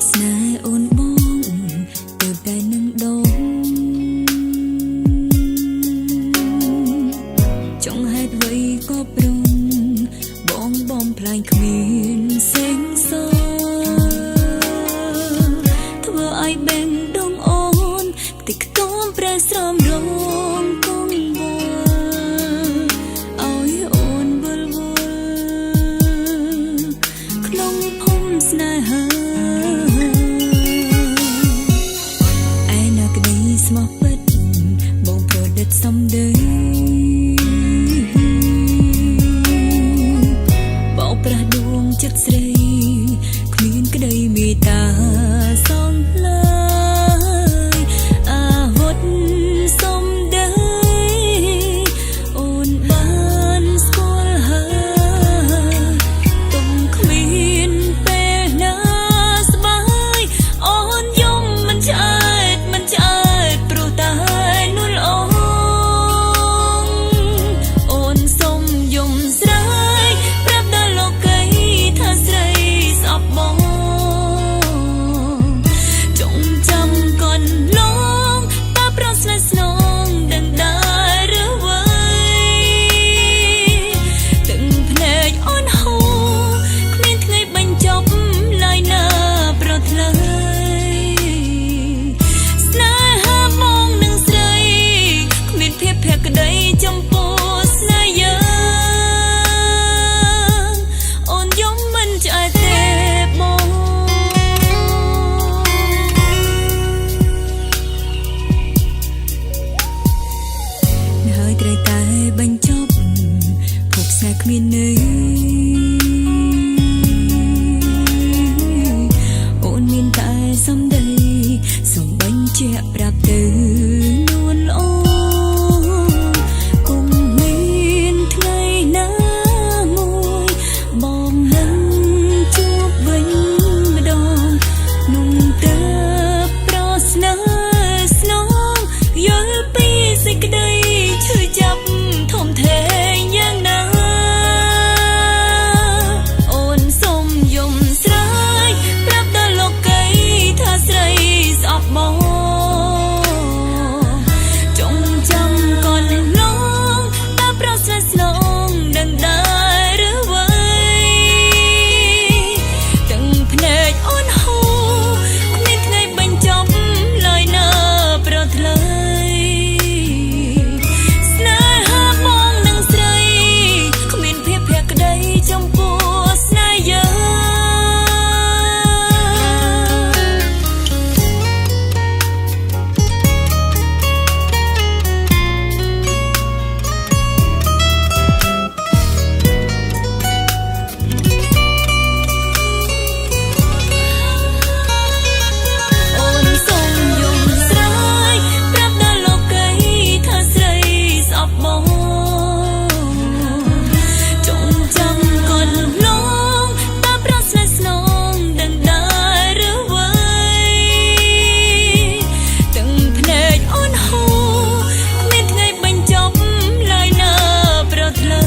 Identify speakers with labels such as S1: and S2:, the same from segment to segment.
S1: ស្នេហ៍អូនបងទើបតែនឹងដងចង់ហេតុអ្វីក៏ព្រមបងបំផ្លាញគ្មានសេងសធ្វើឲ្យបេងដងអូនខ្ទេចខ្ទាំប្រែស្រមរងកងវល់ឲ្យអូនវល់វល់ក្នុងភូមិស្នេហាឯណាក្តីស្មោះពិតបងប្រឌិតសំដីប្រះដួងចិត្តស្រីគ្មានក្តីមេត្តាសងឡើយអាវុធសំដីអូនបានស្គាល់ហើយទុំគ្មានពេលណាស្បាយអូនយំមិនឆ្អែតព្រោះតែនួលអូនអូនសុំយំស្រាយប្រាប់ដល់លោកស្រីស្អប់បងចងចាំកូនឡងតាប្រស្នេហ៍ស្នងដឹងដែរឬអ្វីទាំងភ្នែកអូនហូរគ្មានថ្ងៃបញ្ចប់ឡើយណាប្រថ្លៃស្នេហាបងនឹងស្រីគ្មានភាពភក្តីចំពោះស្នេហ៍យើងអូនយំមិនឆ្អែតទេបងហើយត្រូវតែបញ្ចប់ភពស្នេហ៍គ្មានន័យអូនមានតែសំដីសូមបញ្ជាក់ប្រាប់ទៅនួនអូនគង់មានថ្ងៃណាមួយបងនឹងជួបវិញម្ដងนุ่มទៅប្រស្នេហ៍ស្នងយល់ពីសេចក្តីឈឺចាប់ធំធេងយ៉ាងណាអូនសុំយំស្រាយប្រាប់ដល់លោកីថាស្រីស្អប់បងចងចាំកូនឡងតាប្រស្នេហ៍ស្នងដឹងដែរឬអ្វីទាំងភ្នែកអូនហូរគ្មានថ្ងៃបញ្ចប់ឡើយណាប្រថ្លៃស្នេហាបងនឹងស្រីគ្មានភាពភក្តីចំពោះស្នេហ៍យើងអូនសុំយំស្រាយប្រាប់ដល់លោកីថាស្រីស្អប់បងចងចាំកូនឡងតាប្រស្នេហ៍ស្នងដឹងដែរឬអ្វីទាំងភ្នែកអូនហូរគ្មានថ្ងៃបញ្ចប់ឡើយណាប្រថ្លៃ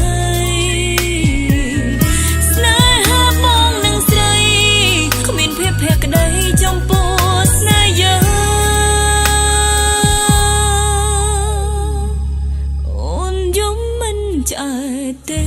S1: ស្នេហាបងនឹងស្រីគ្មានភាពភក្តីចំពោះស្នេហ៍យើងអូនយំមិនឆ្អែតទេ